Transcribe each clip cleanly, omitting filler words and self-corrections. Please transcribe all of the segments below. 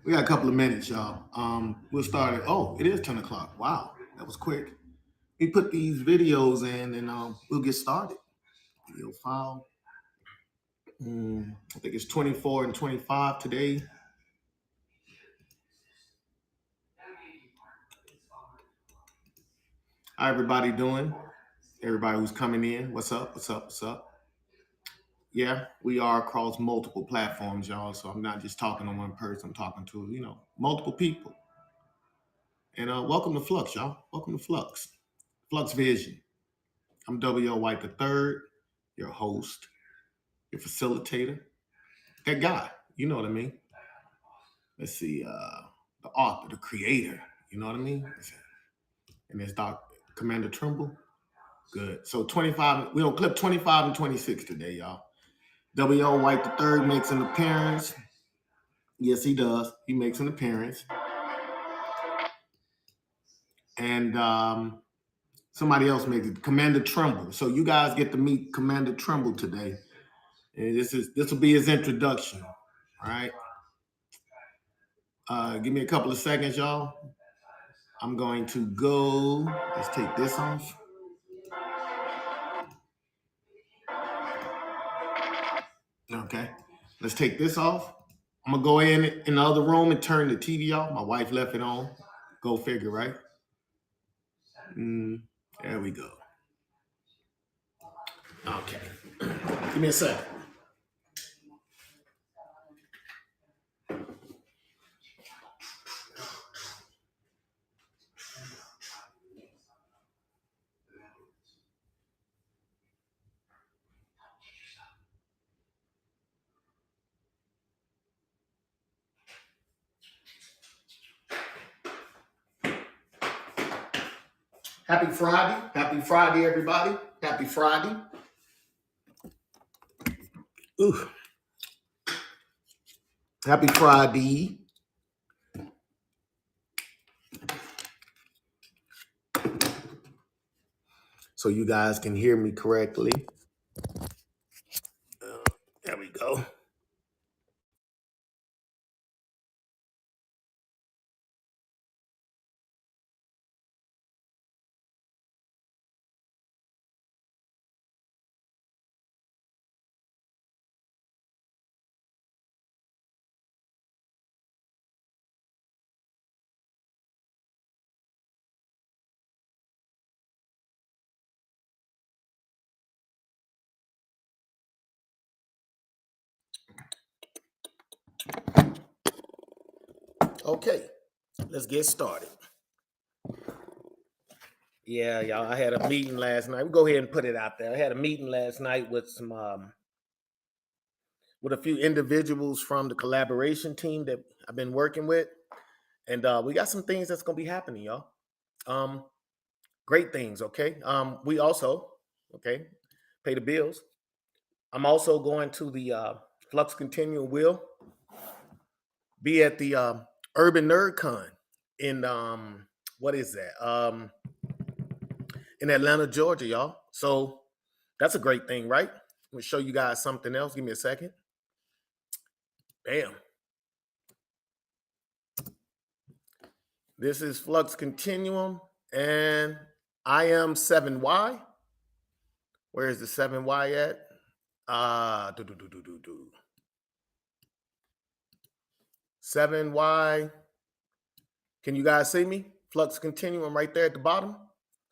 We got a couple of minutes, y'all. We'll start at, oh, it is 10 o'clock. Wow, that was quick. We put these videos in and we'll get started. Video file. I think it's 24 and 25 today. How everybody doing? Everybody who's coming in, what's up? What's up? What's up? Yeah, we are across multiple platforms, y'all. So I'm not just talking to one person. I'm talking to, multiple people. And welcome to Flux, y'all. Welcome to Flux. Flux Vision. I'm W.O. White III, your host, your facilitator. That guy, you know what I mean? Let's see, the author, the creator, you know what I mean? And it's Dr. Commander Trimble. Good. So 25, we'll clip 25 and 26 today, y'all. W.O. White III makes an appearance. Yes, he does. He makes an appearance. And somebody else makes it, Commander Trimble. So you guys get to meet Commander Trimble today. And this will be his introduction. All right. Give me a couple of seconds, y'all. I'm going to go. Let's take this off. Okay. Let's take this off. I'm gonna go in the other room and turn the TV off. My wife left it on. Go figure, right? There we go. Okay. Give me a second. Happy Friday. Happy Friday, everybody. Happy Friday. Ooh. Happy Friday. So you guys can hear me correctly. There we go. Okay, let's get started. Yeah, y'all, I had a meeting last night. We'll go ahead and put it out there. I had a meeting last night with with a few individuals from the collaboration team that I've been working with. And we got some things that's gonna be happening, y'all. Great things, okay? We also, okay, pay the bills. I'm also going to the Flux Continuum will be at the Urban Nerd Con in what is that? In Atlanta, Georgia, y'all. So that's a great thing, right? I'm gonna show you guys something else. Give me a second. Bam. This is Flux Continuum, and I am 7Y. Where is the 7Y at? 7Y. Can you guys see me? Flux Continuum right there at the bottom.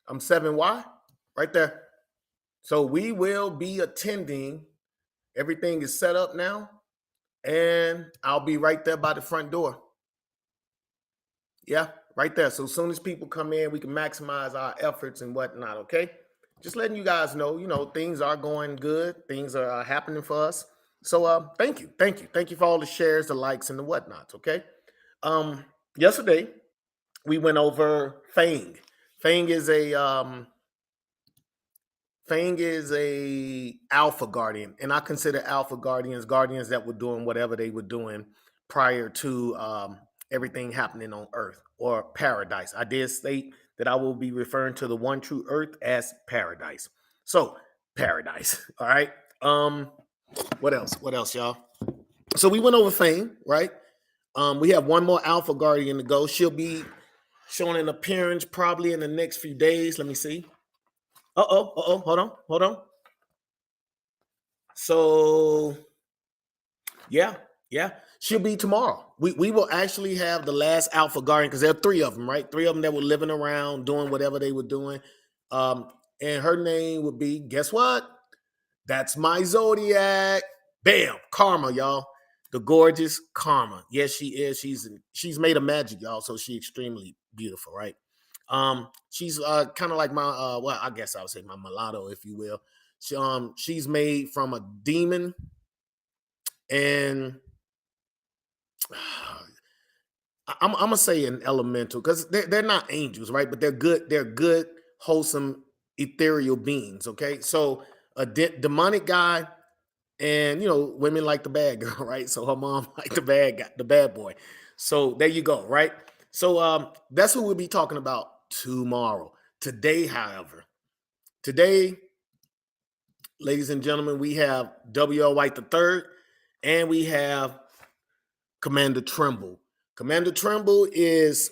I'm 7Y right there. So we will be attending. Everything is set up now, and I'll be right there by the front door. Yeah, right there. So as soon as people come in, we can maximize our efforts and whatnot, okay? Just letting you guys know, things are going good. Things are happening for us. So thank you. Thank you for all the shares, the likes, and the whatnots, okay? Yesterday, we went over Fang. Fang is a alpha guardian, and I consider alpha guardians that were doing whatever they were doing prior to everything happening on Earth or paradise. I did state that I will be referring to the one true Earth as paradise. So paradise. All right. What else? What else, y'all? So we went over Fang, right? We have one more Alpha Guardian to go. She'll be showing an appearance probably in the next few days. Let me see. Hold on. So yeah, yeah, she'll be tomorrow. We will actually have the last Alpha Guardian because there are three of them, right? Three of them that were living around doing whatever they were doing. And her name would be, guess what? That's my zodiac. Bam, Karma, y'all. The gorgeous Karma. Yes, she is. She's made of magic, y'all. So she's extremely beautiful, right? She's kind of like my well, I guess I would say my mulatto, if you will. She's made from a demon, and I'm gonna say an elemental because they're not angels, right? But they're good. They're good, wholesome, ethereal beings. Okay, so a demonic guy, and women like the bad girl, right? So her mom like the bad guy, the bad boy. So there you go, right? So that's who we'll be talking about tomorrow. Today, however, today, ladies and gentlemen, we have W.L. White the third, and we have Commander Trimble. Commander Trimble is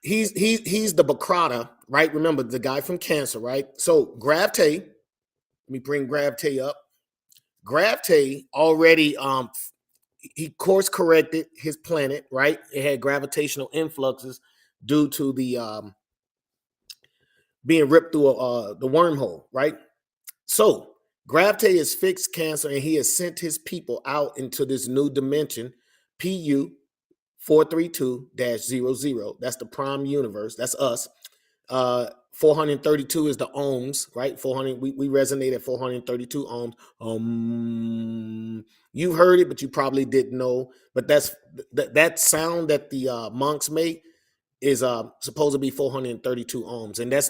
he's the Bacrata, right? Remember the guy from Cancer, right? So Gravte, let me bring Gravte up. Gravte already he course corrected his planet, right? It had gravitational influxes due to the being ripped through the wormhole, right? So Gravte is fixed Cancer, and he has sent his people out into this new dimension, PU 432-00. That's the prime universe. That's us. 432 is the ohms, right? 400. We resonate at 432 ohms. You heard it, but you probably didn't know. But that sound that the monks make is supposed to be 432 ohms, and that's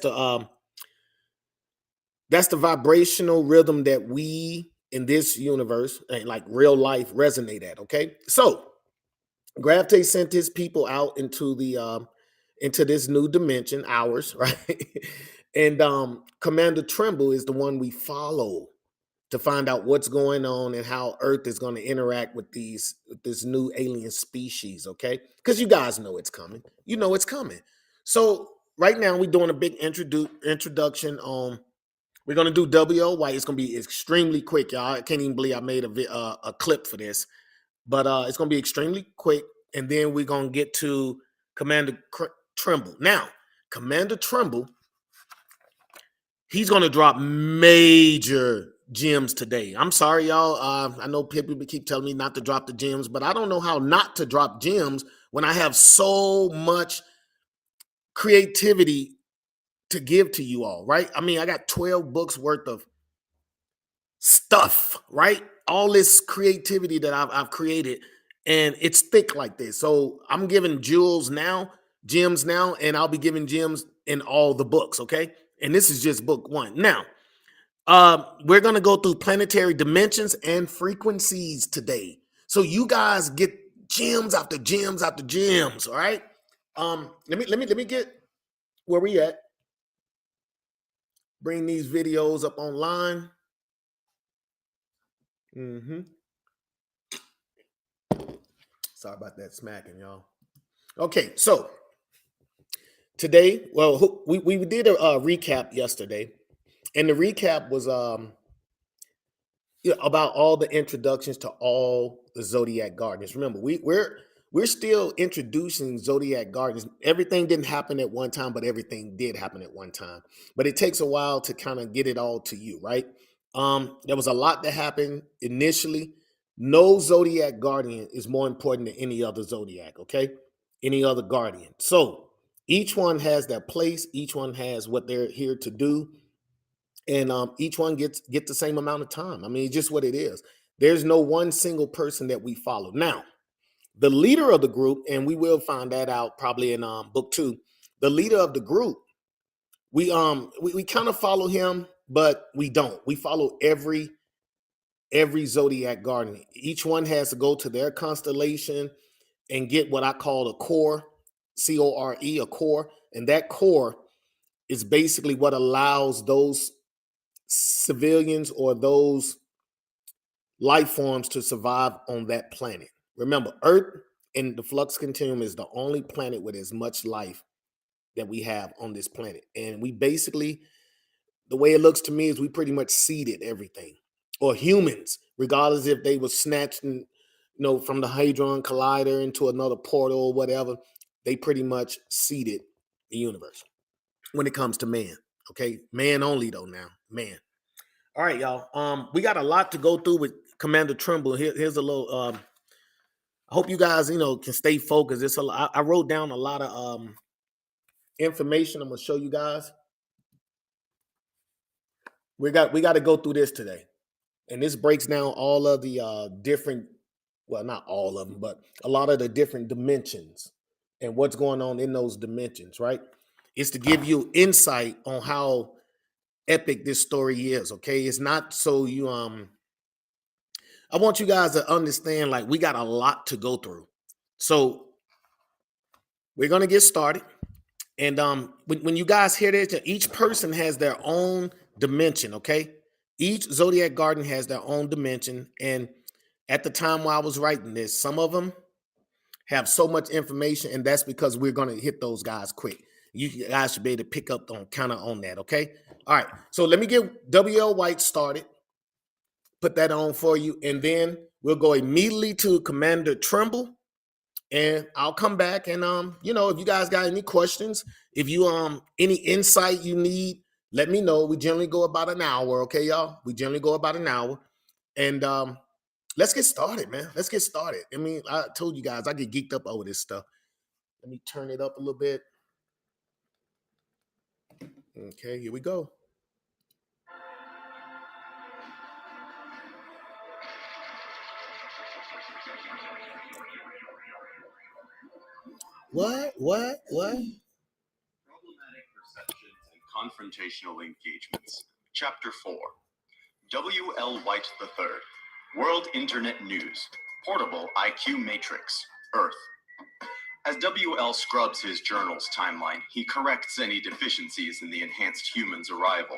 the vibrational rhythm that we in this universe and like real life resonate at. Okay, so Gravite sent his people out into this new dimension, ours, right? And Commander Trimble is the one we follow to find out what's going on and how Earth is going to interact with this new alien species, okay? Because you guys know it's coming. You know it's coming. So right now we're doing a big introduction on. We're gonna do WO White. It's gonna be extremely quick, y'all. I can't even believe I made a clip for this, but it's gonna be extremely quick, and then we're gonna get to Commander Trimble. Now, Commander Trimble, he's gonna drop major gems today. I'm sorry, y'all. I know people keep telling me not to drop the gems, but I don't know how not to drop gems when I have so much creativity to give to you all, right? I mean, I got 12 books worth of stuff, right? All this creativity that I've created, and it's thick like this. So I'm giving gems now, and I'll be giving gems in all the books, okay? And this is just book one. Now, we're gonna go through planetary dimensions and frequencies today. So you guys get gems after gems after gems, all right? Let me get where we at. Bring these videos up online. Sorry about that smacking, y'all. Okay, so today, well, we did a recap yesterday, and the recap was about all the introductions to all the Zodiac Guardians. Remember, we're still introducing Zodiac Guardians. Everything didn't happen at one time, but everything did happen at one time. But it takes a while to kind of get it all to you, right? There was a lot that happened initially. No Zodiac Guardian is more important than any other Zodiac, okay? Any other Guardian. So each one has their place. Each one has what they're here to do, and each one get the same amount of time. I mean, it's just what it is. There's no one single person that we follow. Now, the leader of the group, and we will find that out probably in book two. The leader of the group, we kind of follow him, but we don't. We follow every Zodiac Guardian. Each one has to go to their constellation and get what I call a core, CORE, a core, and that core is basically what allows those civilians or those life forms to survive on that planet. Remember, Earth in the flux continuum is the only planet with as much life that we have on this planet. And we basically, the way it looks to me is we pretty much seeded everything. Or humans, regardless if they were snatched from the Hadron Collider into another portal or whatever, they pretty much seeded the universe when it comes to man. Okay, man only though now, man. All right, y'all. We got a lot to go through with Commander Trimble. Here's a little. I hope you guys, can stay focused. I wrote down a lot of information. I'm gonna show you guys. We got to go through this today, and this breaks down all of the different. Well, not all of them, but a lot of the different dimensions and what's going on in those dimensions. Right? It's to give you insight on how epic this story is. Okay, it's not so you I want you guys to understand, like, we got a lot to go through. So we're gonna get started. And when you guys hear this, each person has their own dimension, okay? Each zodiac garden has their own dimension. And at the time while I was writing this, some of them have so much information, and that's because we're gonna hit those guys quick. You guys should be able to pick up on that, okay? All right, so let me get WL White started. Put that on for you, and then we'll go immediately to Commander Trimble, and I'll come back and if you guys got any questions, if you any insight you need, let me know. We generally go about an hour, okay, y'all? We generally go about an hour, and let's get started, man. Let's get started. I mean, I told you guys I get geeked up over this stuff. Let me turn it up a little bit. Okay, here we go. What? Problematic perceptions and confrontational engagements. Chapter 4. W.L. White III. World Internet News. Portable IQ Matrix. Earth. As W.L. scrubs his journal's timeline, he corrects any deficiencies in the enhanced human's arrival.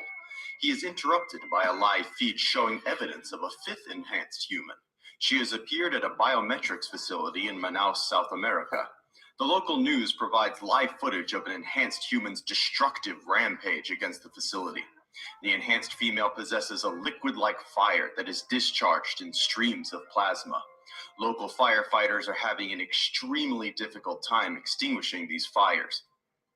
He is interrupted by a live feed showing evidence of a fifth enhanced human. She has appeared at a biometrics facility in Manaus, South America. The local news provides live footage of an enhanced human's destructive rampage against the facility. The enhanced female possesses a liquid-like fire that is discharged in streams of plasma. Local firefighters are having an extremely difficult time extinguishing these fires.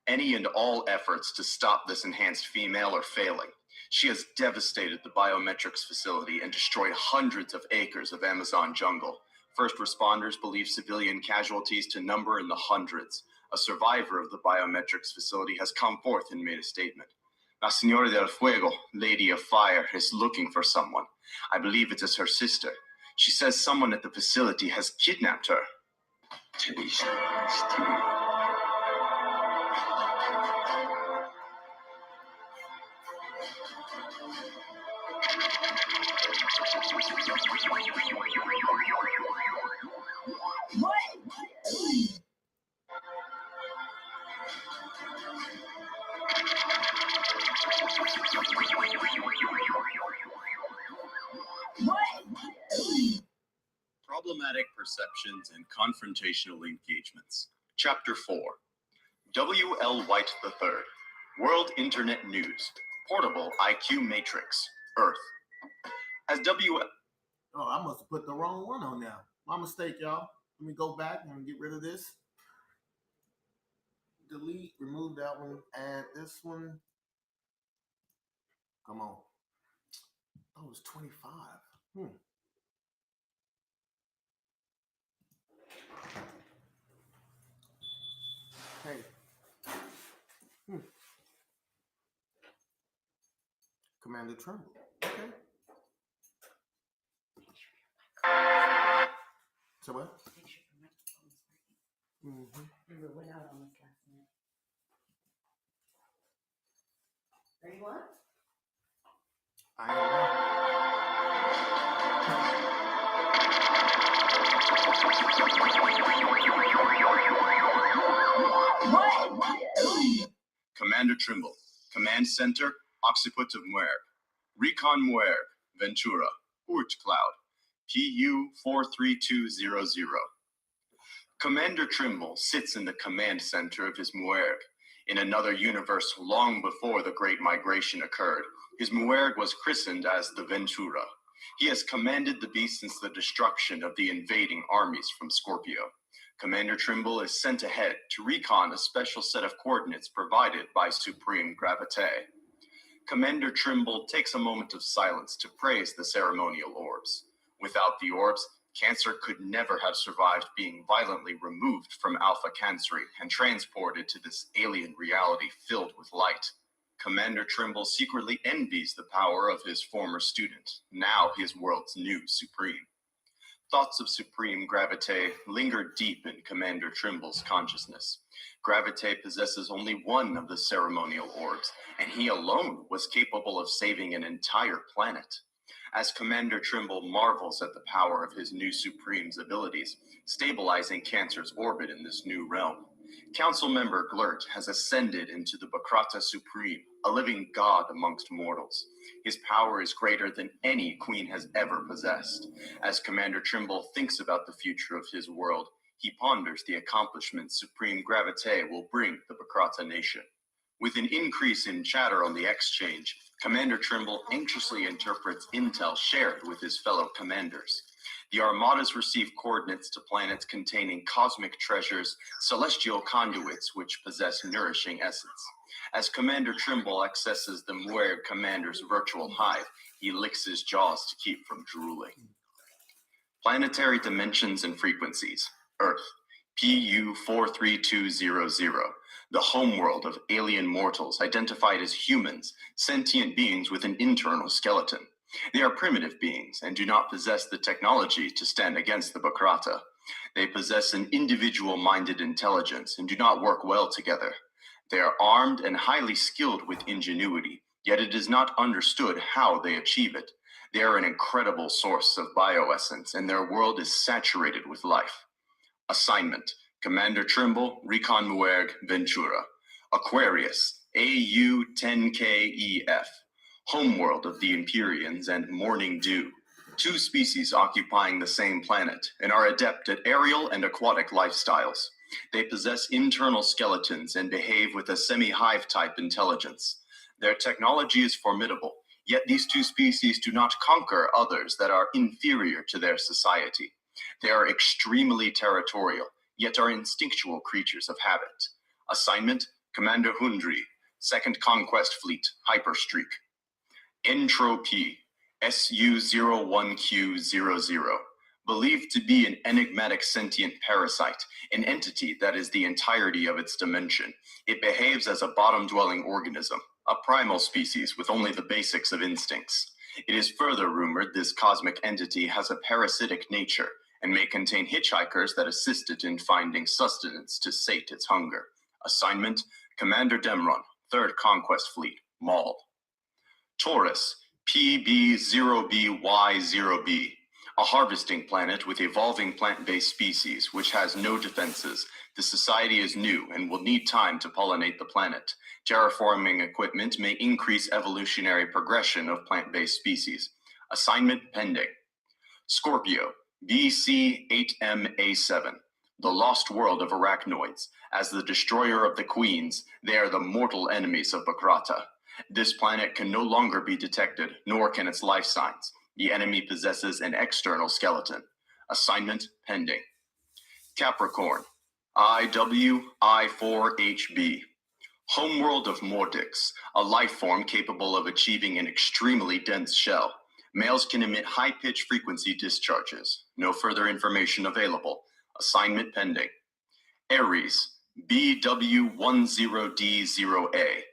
Any and all efforts to stop this enhanced female are failing. She has devastated the biometrics facility and destroyed hundreds of acres of Amazon jungle. First responders believe civilian casualties to number in the hundreds. A survivor of the biometrics facility has come forth and made a statement. La Señora del Fuego, Lady of Fire, is looking for someone. I believe it is her sister. She says someone at the facility has kidnapped her. Problematic perceptions and confrontational engagements. Chapter 4. W.L. White III. World Internet News. Portable IQ Matrix. Earth. As W. Oh, I must have put the wrong one on now. My mistake, y'all. Let me go back and get rid of this. Delete, remove that one, add this one. Come on. Oh, it was 25. Hey. Commander Trimble. Okay. So what? We went out on this last minute. Ready, what? I am. Commander Trimble. Command Center, Occiput of Muerg. Recon Muerg, Ventura, Urt Cloud. PU-43200. Commander Trimble sits in the command center of his Muerg. In another universe long before the Great Migration occurred, his Muerg was christened as the Ventura. He has commanded the beast since the destruction of the invading armies from Scorpio. Commander Trimble is sent ahead to recon a special set of coordinates provided by Supreme Gravite. Commander Trimble takes a moment of silence to praise the ceremonial orbs. Without the orbs, Cancer could never have survived being violently removed from Alpha Canceri and transported to this alien reality filled with light. Commander Trimble secretly envies the power of his former student, now his world's new Supreme. Thoughts of Supreme Gravite linger deep in Commander Trimble's consciousness. Gravite possesses only one of the ceremonial orbs, and he alone was capable of saving an entire planet. As Commander Trimble marvels at the power of his new Supreme's abilities, stabilizing Cancer's orbit in this new realm, Council Member Glurt has ascended into the Bacrata Supreme, a living god amongst mortals. His power is greater than any queen has ever possessed. As Commander Trimble thinks about the future of his world, he ponders the accomplishments Supreme Gravite will bring the Bacrata nation. With an increase in chatter on the exchange, Commander Trimble anxiously interprets intel shared with his fellow commanders. The armadas receive coordinates to planets containing cosmic treasures, celestial conduits which possess nourishing essence. As Commander Trimble accesses the Muerg commander's virtual hive, he licks his jaws to keep from drooling. Planetary dimensions and frequencies. Earth, PU-43200. The homeworld of alien mortals identified as humans, sentient beings with an internal skeleton. They are primitive beings and do not possess the technology to stand against the Bacrata. They possess an individual-minded intelligence and do not work well together. They are armed and highly skilled with ingenuity, yet it is not understood how they achieve it. They are an incredible source of bioessence, and their world is saturated with life. Assignment: Commander Trimble, Recon Muerg, Ventura. Aquarius, AU-10KEF. Homeworld of the Empyreans and Morning Dew. Two species occupying the same planet and are adept at aerial and aquatic lifestyles. They possess internal skeletons and behave with a semi-hive type intelligence. Their technology is formidable, yet these two species do not conquer others that are inferior to their society. They are extremely territorial, yet are instinctual creatures of habit. Assignment: Commander Hundri, 2nd Conquest Fleet, Hyperstreak. Entropy, SU-01Q00. Believed to be an enigmatic sentient parasite, an entity that is the entirety of its dimension. It behaves as a bottom-dwelling organism, a primal species with only the basics of instincts. It is further rumored this cosmic entity has a parasitic nature and may contain hitchhikers that assist it in finding sustenance to sate its hunger. Assignment: Commander Demron, 3rd Conquest Fleet, Maul. Taurus, PB0BY0B, a harvesting planet with evolving plant-based species which has no defenses. The society is new and will need time to pollinate the planet. Terraforming equipment may increase evolutionary progression of plant-based species. Assignment pending. Scorpio, BC8MA7, the lost world of arachnoids. As the destroyer of the queens, they are the mortal enemies of Bacrata. This planet can no longer be detected, nor can its life signs. The enemy possesses an external skeleton. Assignment pending. Capricorn, IWI4HB. Homeworld of Mortix, a life form capable of achieving an extremely dense shell. Males can emit high-pitched frequency discharges. No further information available. Assignment pending. Aries, BW10D0A.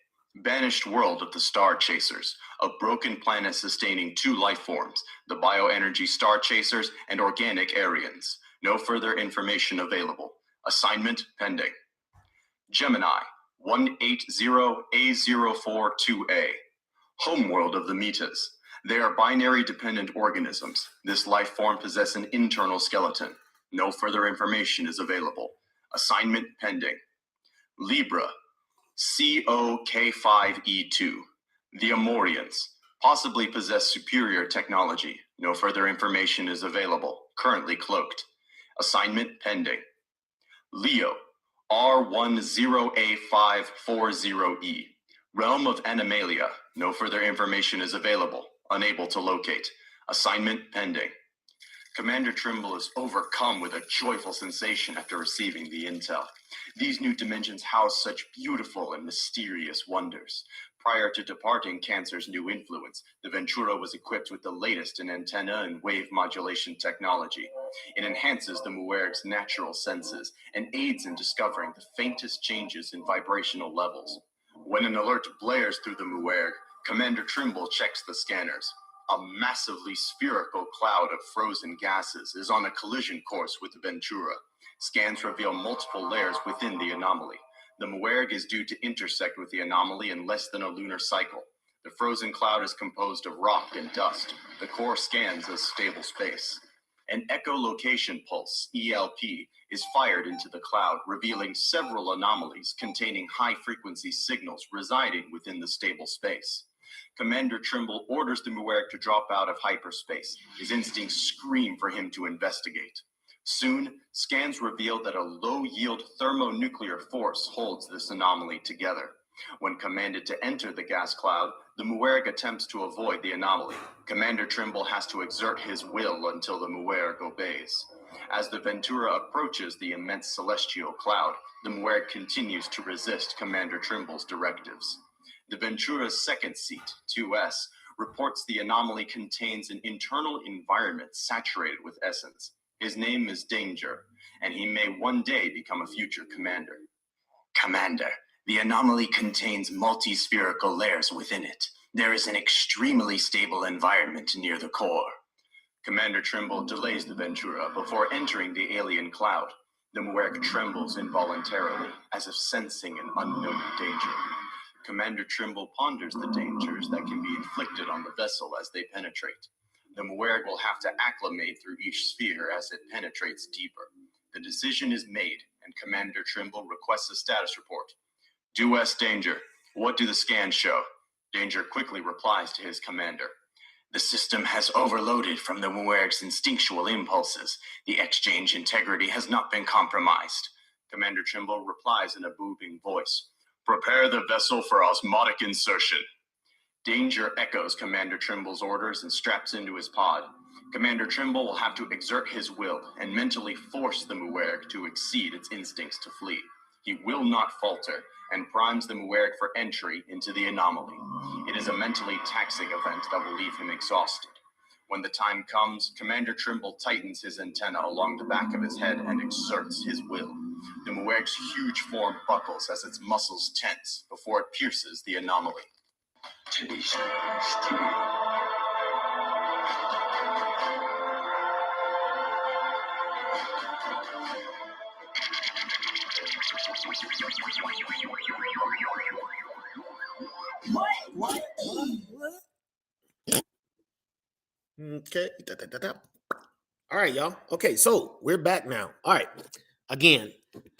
Banished world of the Star Chasers, a broken planet sustaining two life forms, the bioenergy Star Chasers and organic Aryans. No further information available. Assignment pending. Gemini, 180A042A. Homeworld of the Metas. They are binary-dependent organisms. This life form possesses an internal skeleton. No further information is available. Assignment pending. Libra, COK5E2. The Amorians, Possibly possess superior technology. No further information is available. Currently cloaked. Assignment pending. Leo, R10A540E. Realm of Animalia. No further information is available. Unable to locate. Assignment pending. Commander Trimble is overcome with a joyful sensation after receiving the intel. These new dimensions house such beautiful and mysterious wonders. Prior to departing Cancer's new influence, the Ventura was equipped with the latest in antenna and wave modulation technology. It enhances the Muerg's natural senses and aids in discovering the faintest changes in vibrational levels. When an alert blares through the Muerg, Commander Trimble checks the scanners. A massively spherical cloud of frozen gases is on a collision course with the Ventura. Scans reveal multiple layers within the anomaly. The Muerg is due to intersect with the anomaly in less than a lunar cycle. The frozen cloud is composed of rock and dust. The core scans as stable space. An echolocation pulse, ELP, is fired into the cloud, revealing several anomalies containing high-frequency signals residing within the stable space. Commander Trimble orders the Muerg to drop out of hyperspace. His instincts scream for him to investigate. Soon, scans reveal that a low-yield thermonuclear force holds this anomaly together. When commanded to enter the gas cloud, the Muerg attempts to avoid the anomaly. Commander Trimble has to exert his will until the Muerg obeys. As the Ventura approaches the immense celestial cloud, the Muerg continues to resist Commander Trimble's directives. The Ventura's second seat, 2S, reports the anomaly contains an internal environment saturated with essence. His name is Danger, and he may one day become a future commander. Commander, the anomaly contains multi-spherical layers within it. There is an extremely stable environment near the core. Commander Trimble delays the Ventura before entering the alien cloud. The Muerg trembles involuntarily, as if sensing an unknown danger. Commander Trimble ponders the dangers that can be inflicted on the vessel as they penetrate. The Muerg will have to acclimate through each sphere as it penetrates deeper. The decision is made, and Commander Trimble requests a status report. Due S Danger, what do the scans show? Danger quickly replies to his commander. The system has overloaded from the Muerg's instinctual impulses. The exchange integrity has not been compromised. Commander Trimble replies in a booming voice. Prepare the vessel for osmotic insertion. Danger echoes Commander Trimble's orders and straps into his pod. Commander Trimble will have to exert his will and mentally force the Muerg to exceed its instincts to flee. He will not falter and primes the Muerg for entry into the anomaly. It is a mentally taxing event that will leave him exhausted. When the time comes, Commander Trimble tightens his antenna along the back of his head and exerts his will. The Muerg's huge form buckles as its muscles tense before it pierces the anomaly. What? Okay. All right, y'all. Okay, so we're back now. All right. Again,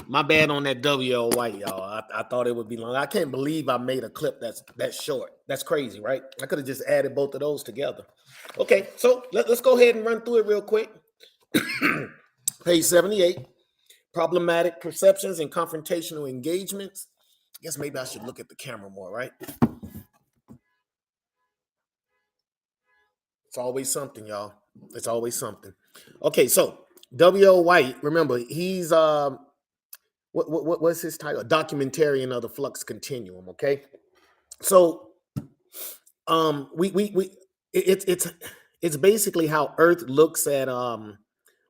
my bad on that WL White, y'all. I thought it would be long. I can't believe I made a clip that's short. That's crazy, right? I could have just added both of those together. Okay, so let's go ahead and run through it real quick. Page 78. Problematic perceptions and confrontational engagements. I guess maybe I should look at the camera more, right? It's always something, y'all. It's always something. Okay, so W.O. White, remember, he's what's his title? A documentarian of the Flux Continuum. Okay, so it's basically how Earth looks at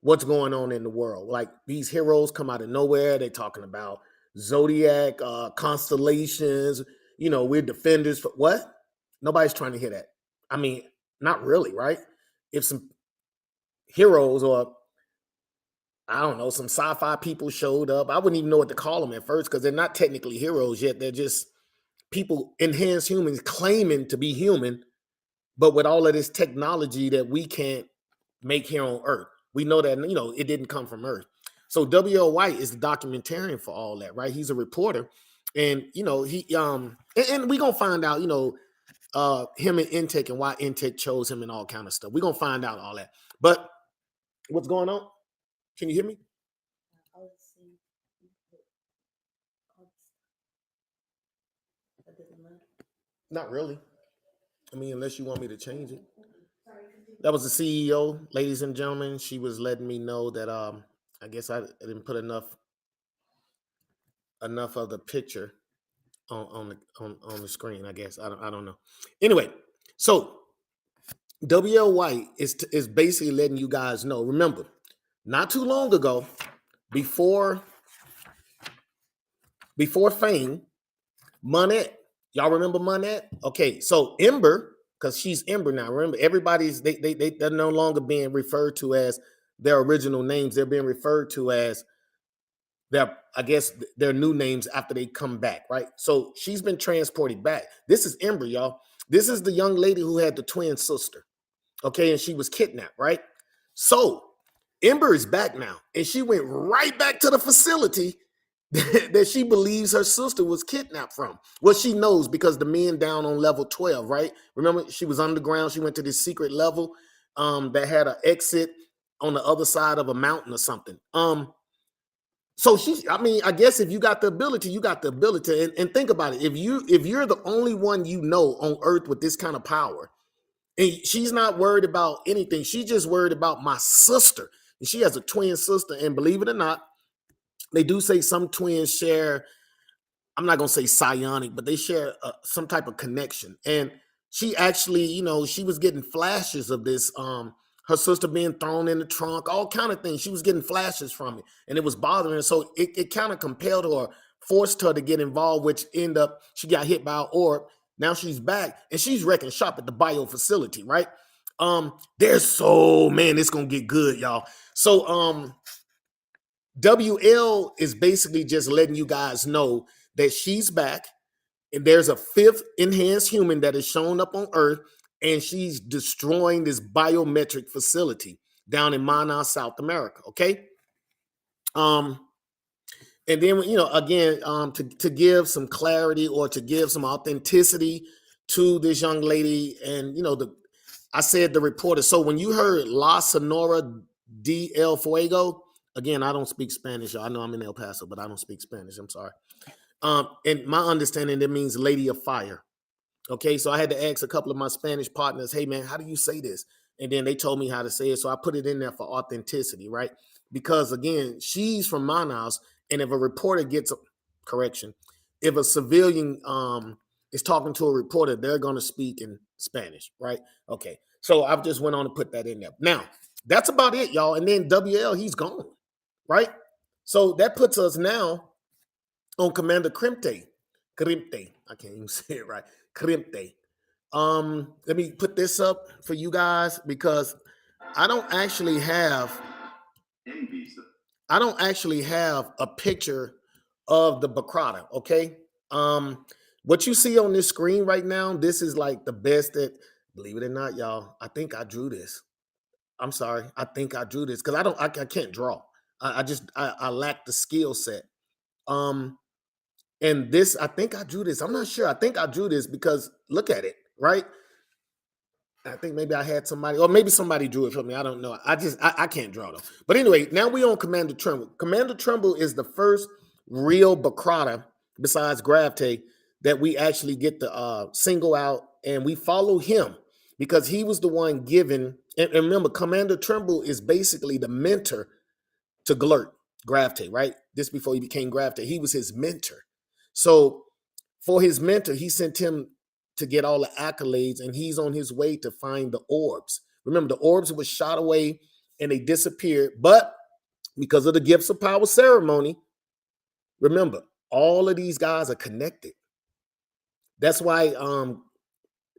what's going on in the world. Like these heroes come out of nowhere. They're talking about zodiac constellations. You know, we're defenders for what? Nobody's trying to hear that. I mean, not really, right? If some heroes or I don't know, some sci-fi people showed up, I wouldn't even know what to call them at first because they're not technically heroes yet. They're just people, enhanced humans claiming to be human, but with all of this technology that we can't make here on Earth. We know that, you know, it didn't come from Earth. So W.L. White is the documentarian for all that, right? He's a reporter. And, you know, he and we're going to find out, you know, him and Intech and why Intech chose him and all kind of stuff. We're gonna find out all that. But what's going on? Can you hear me? Not really. I mean, unless you want me to change it. That was the CEO, ladies and gentlemen. She was letting me know that I guess I didn't put enough of the picture on the screen. I guess I don't know. Anyway, so WL White is basically letting you guys know. Remember, not too long ago, before Fame, Monette. Y'all remember Monette? Okay, so Ember, because she's Ember now. Remember, everybody's they're no longer being referred to as their original names. They're being referred to as their new names after they come back, right? So she's been transported back. This is Ember, y'all. This is the young lady who had the twin sister. Okay, and she was kidnapped, right? So Ember is back now, and she went right back to the facility that she believes her sister was kidnapped from. Well, she knows because the men down on level 12, right? Remember, she was underground. She went to this secret level that had an exit on the other side of a mountain or something. So I guess if you got the ability, you got the ability. And think about it. If you're the only one you know on Earth with this kind of power, and she's not worried about anything. She's just worried about my sister. And she has a twin sister. And believe it or not, they do say some twins share, I'm not going to say psionic, but they share some type of connection. And she actually, she was getting flashes of this, her sister being thrown in the trunk, all kind of things. She was getting flashes from it, and it was bothering her. So it kind of compelled her, forced her to get involved, which ended up, she got hit by an orb. Now she's back, and she's wrecking shop at the bio facility, right? It's going to get good, y'all. So WL is basically just letting you guys know that she's back, and there's a fifth enhanced human that is showing up on Earth, and she's destroying this biometric facility down in Mana, South America, okay? And then, again, to give some clarity or to give some authenticity to this young lady, and, I said the reporter. So when you heard La Sonora de El Fuego, again, I don't speak Spanish. I know I'm in El Paso, but I don't speak Spanish. I'm sorry. And my understanding, it means Lady of Fire. Okay, so I had to ask a couple of my Spanish partners, hey, man, how do you say this? And then they told me how to say it. So I put it in there for authenticity, right? Because, again, she's from Manaus, and if a reporter gets a correction, if a civilian is talking to a reporter, they're going to speak in Spanish, right? Okay, so I just went on to put that in there. Now, that's about it, y'all. And then WL, he's gone, right? So that puts us now on Commander Crimte. I can't even say it right. Crimte. Let me put this up for you guys because I don't actually have a picture of the Bacrata, okay? What you see on this screen right now, this is like the best that, believe it or not, y'all, I think I drew this. I'm sorry. I think I drew this because I can't draw. I lack the skill set. And this, I think I drew this. I'm not sure. I think I drew this because look at it, right? I think maybe I had somebody, or maybe somebody drew it for me. I don't know. I can't draw though. But anyway, now we on Commander Tremble. Commander Tremble is the first real Bacrata besides Gravite that we actually get to single out, and we follow him because he was the one given. And remember, Commander Tremble is basically the mentor to Gravite, right? This before he became Gravite. He was his mentor. So for his mentor, he sent him to get all the accolades, and he's on his way to find the orbs. Remember, the orbs were shot away and they disappeared, but because of the Gifts of Power ceremony, remember, all of these guys are connected. That's why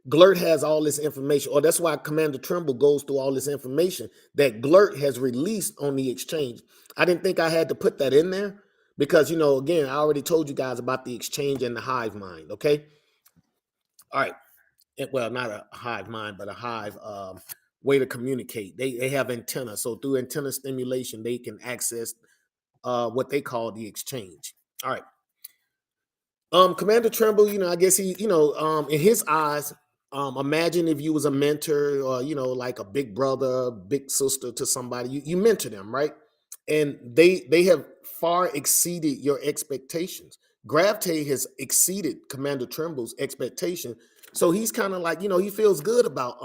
Glurt has all this information, or that's why Commander Tremble goes through all this information that Glurt has released on the exchange. I didn't think I had to put that in there because, again, I already told you guys about the exchange and the hive mind, okay? All right. Well, not a hive mind, but a hive way to communicate. They have antenna. So through antenna stimulation, they can access what they call the exchange. All right. Commander Tremble, I guess he, in his eyes, Imagine if you was a mentor or like a big brother, big sister to somebody. You mentor them, right? And they have far exceeded your expectations. Gravtate has exceeded Commander Trimble's expectation. So he's kind of like, he feels good about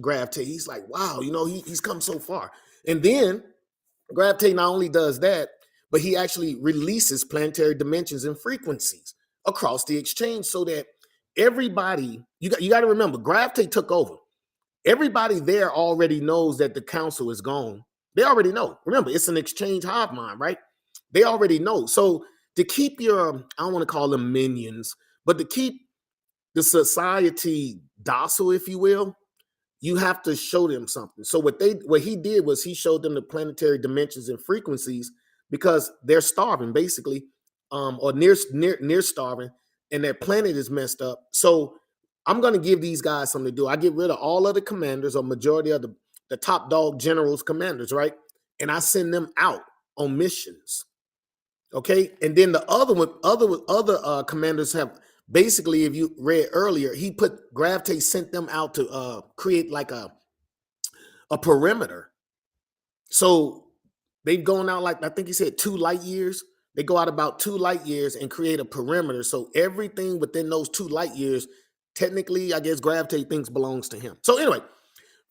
Gravtate. He's like, wow, he's come so far. And then Gravtate not only does that, but he actually releases planetary dimensions and frequencies across the exchange so that everybody, you got to remember, Gravtate took over. Everybody there already knows that the council is gone. They already know. Remember, it's an exchange hive mind, right? They already know. So to keep your, I don't want to call them minions, but to keep the society docile, if you will, you have to show them something. So what he did was he showed them the planetary dimensions and frequencies because they're starving, basically, or near starving, and their planet is messed up. So I'm going to give these guys something to do. I get rid of all of the commanders or majority of the top dog generals, commanders, right? And I send them out on missions. Okay, and then the other commanders have basically, if you read earlier, he put Gravtate sent them out to create like a perimeter. So they've gone out, like I think he said 2 light years. They go out about 2 light years and create a perimeter. So everything within those 2 light years, technically, I guess Gravtate thinks belongs to him. So anyway,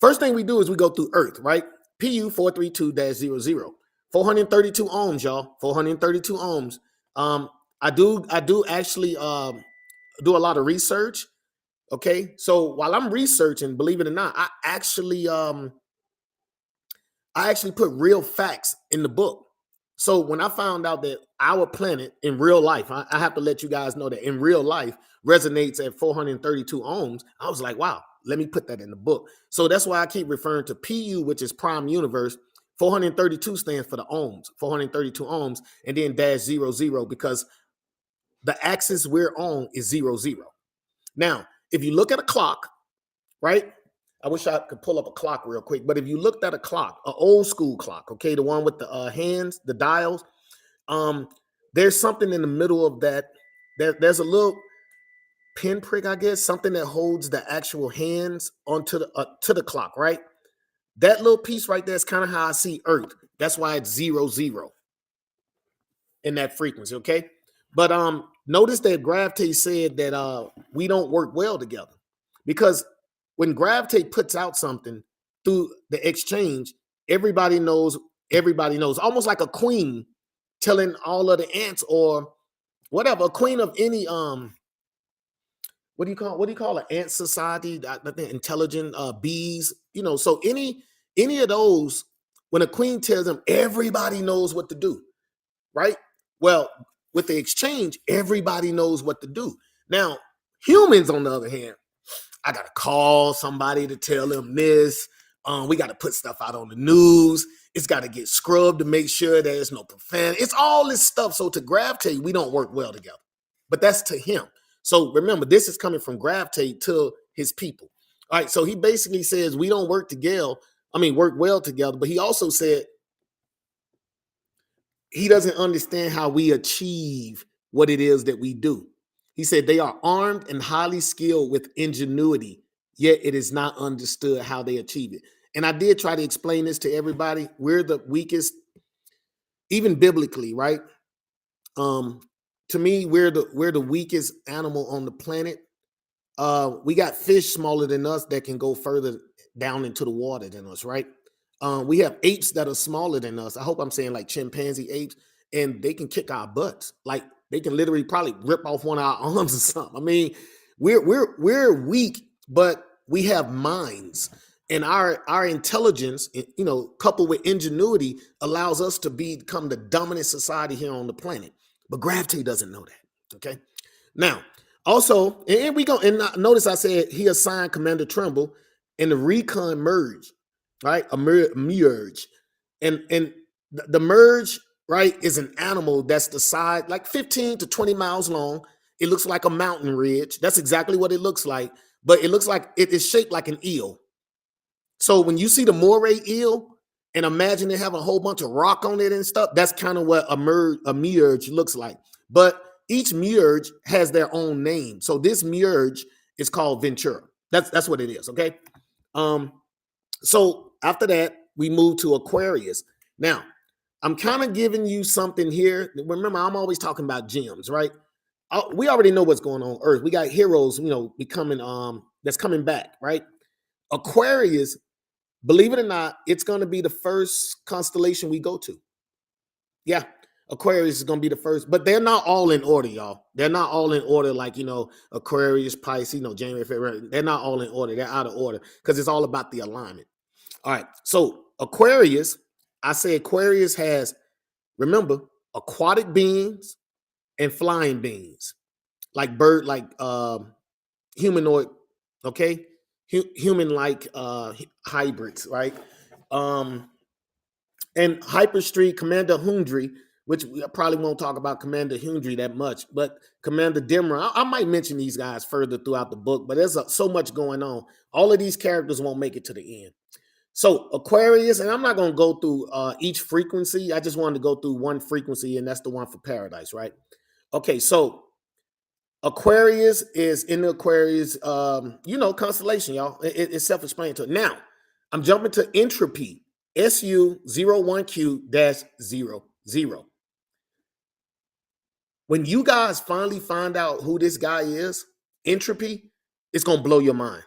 first thing we do is we go through Earth, right? PU 432-00. 432 ohms, y'all. 432 ohms. I do actually do a lot of research. Okay, so while I'm researching, believe it or not, I actually put real facts in the book. So when I found out that our planet in real life, I have to let you guys know that in real life resonates at 432 ohms. I was like, wow, let me put that in the book. So that's why I keep referring to PU, which is prime universe. 432 stands for the ohms, 432 ohms, and then -00 because the axis we're on is 00. Now, if you look at a clock, right? I wish I could pull up a clock real quick, but if you looked at a clock, an old school clock, okay, the one with the hands, the dials, there's something in the middle of that. There's a little pinprick, I guess, something that holds the actual hands onto to the clock, right? That little piece right there is kind of how I see Earth. That's why it's 00 in that frequency, okay? But notice that Gravtate said that we don't work well together because when Gravtate puts out something through the exchange, everybody knows, almost like a queen telling all of the ants or whatever, a queen of any what do you call an ant society? I think intelligent bees, so any of those, when a queen tells them, everybody knows what to do, right? Well, with the exchange, everybody knows what to do. Now, humans, on the other hand, I got to call somebody to tell them this. We got to put stuff out on the news. It's got to get scrubbed to make sure there's no profanity. It's all this stuff. So to Gravtate, we don't work well together. But that's to him. So remember, this is coming from Gravtate to his people. All right. So he basically says we don't work well together. But he also said he doesn't understand how we achieve what it is that we do. He said they are armed and highly skilled with ingenuity, yet it is not understood how they achieve it. And I did try to explain this to everybody. We're the weakest, even biblically, right? To me, we're the weakest animal on the planet. We got fish smaller than us that can go further down into the water than us, right? We have apes that are smaller than us. I hope I'm saying like chimpanzee apes, and they can kick our butts. Like they can literally probably rip off one of our arms or something. I mean, we're weak, but we have minds, and our intelligence, coupled with ingenuity, allows us to become the dominant society here on the planet. But Gravity doesn't know that. Okay. Now, also, and we go and notice I said he assigned Commander Trimble in the recon merge, right? A merge, and the merge, right, is an animal that's the size like 15 to 20 miles long. It looks like a mountain ridge. That's exactly what it looks like, but it looks like it is shaped like an eel. So when you see the moray eel, and imagine it having a whole bunch of rock on it and stuff, that's kind of what a merge looks like. But each merge has their own name. So this merge is called Ventura. That's what it is. Okay. So after that, we move to Aquarius. Now, I'm kind of giving you something here. Remember, I'm always talking about gems, right? We already know what's going on Earth. We got heroes, becoming that's coming back, right? Aquarius, believe it or not, it's going to be the first constellation we go to. Yeah, Aquarius is going to be the first, but they're not all in order, y'all. They're not all in order like, Aquarius, Pisces, January, February. They're not all in order. They're out of order because it's all about the alignment. All right, so Aquarius, I say Aquarius has, remember, aquatic beings and flying beings, like bird, like humanoid, okay, human-like hybrids, right? And Hyperstreet, Commander Hundry, which we probably won't talk about Commander Hundry that much, but Commander Dimmer, I might mention these guys further throughout the book, but there's so much going on. All of these characters won't make it to the end. So Aquarius, and I'm not going to go through each frequency. I just wanted to go through one frequency, and that's the one for Paradise, right? Okay, so Aquarius is in the Aquarius, constellation, y'all. It's self-explanatory. Now, I'm jumping to Entropy, SU01Q-00. When you guys finally find out who this guy is, Entropy, it's going to blow your mind.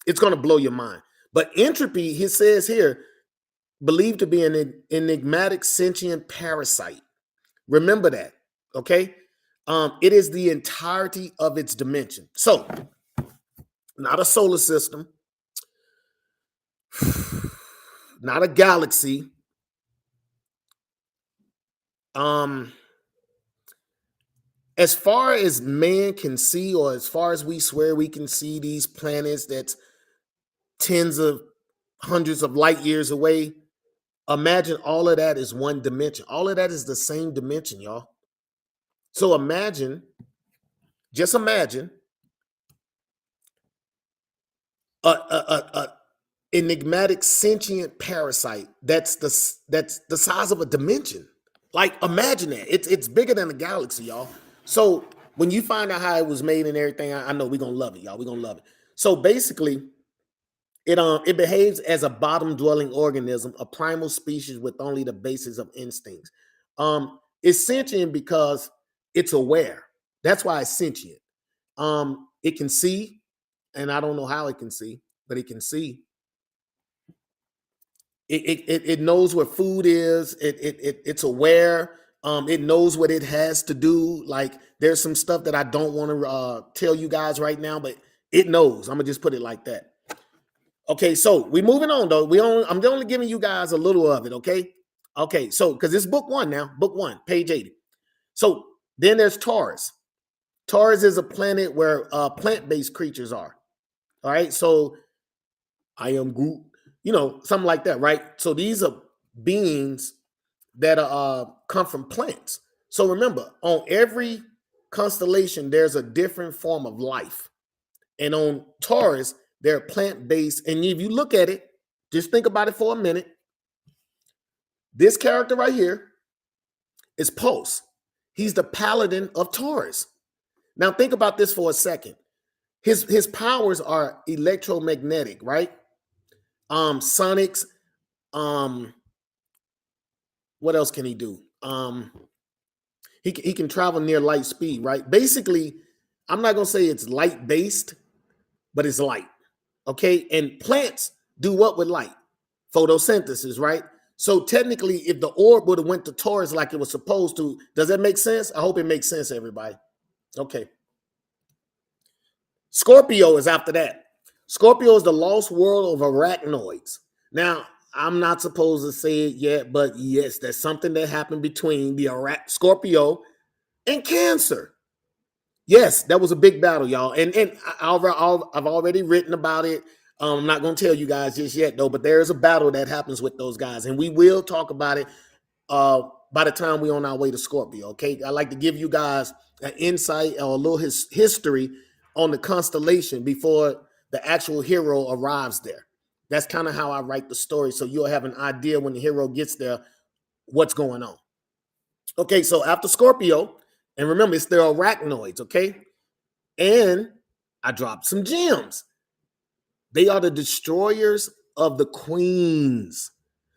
It's going to blow your mind. But Entropy, he says here, believed to be an enigmatic sentient parasite. Remember that, okay? It is the entirety of its dimension. So, not a solar system, not a galaxy. As far as man can see, or as far as we swear we can see these planets that's tens of hundreds of light years away, imagine all of that is one dimension. All of that is the same dimension, y'all. So just imagine a enigmatic sentient parasite that's the size of a dimension. Like, imagine that. It's bigger than a galaxy, y'all. So when you find out how it was made and everything, I know we're gonna love it, y'all. We're gonna love it. So basically, it behaves as a bottom-dwelling organism, a primal species with only the basis of instincts. It's sentient because it's aware. That's why it's sentient. It can see, and I don't know how it can see, but it can see. It knows where food is. It's aware. It knows what it has to do. Like, there's some stuff that I don't want to tell you guys right now, but it knows. I'm gonna just put it like that. Okay, so we're moving on though. I'm only giving you guys a little of it. Okay. So because it's book one now, book one, page 80. So then there's Taurus. Taurus is a planet where plant-based creatures are. All right, so I am Groot, something like that, right? So these are beings that come from plants. So remember, on every constellation, there's a different form of life. And on Taurus, they're plant-based. And if you look at it, just think about it for a minute. This character right here is Pulse. He's the paladin of Taurus. Now think about this for a second. His powers are electromagnetic, right? Sonics. What else can he do? He can travel near light speed, right? Basically, I'm not gonna say it's light-based, but it's light. Okay, and plants do what with light? Photosynthesis, right? So technically, if the orb would have went to Taurus like it was supposed to, does that make sense? I hope it makes sense, everybody. Okay. Scorpio is after that. Scorpio is the lost world of arachnoids. Now, I'm not supposed to say it yet, but yes, there's something that happened between the Scorpio and Cancer. Yes, that was a big battle, y'all. And I've already written about it. I'm not going to tell you guys just yet, though, but there is a battle that happens with those guys. And we will talk about it by the time we're on our way to Scorpio, okay? I like to give you guys an insight or a little history on the constellation before the actual hero arrives there. That's kind of how I write the story, so you'll have an idea when the hero gets there what's going on. Okay, so after Scorpio, and remember, it's the arachnoids, okay? And I dropped some gems. They are the destroyers of the queens.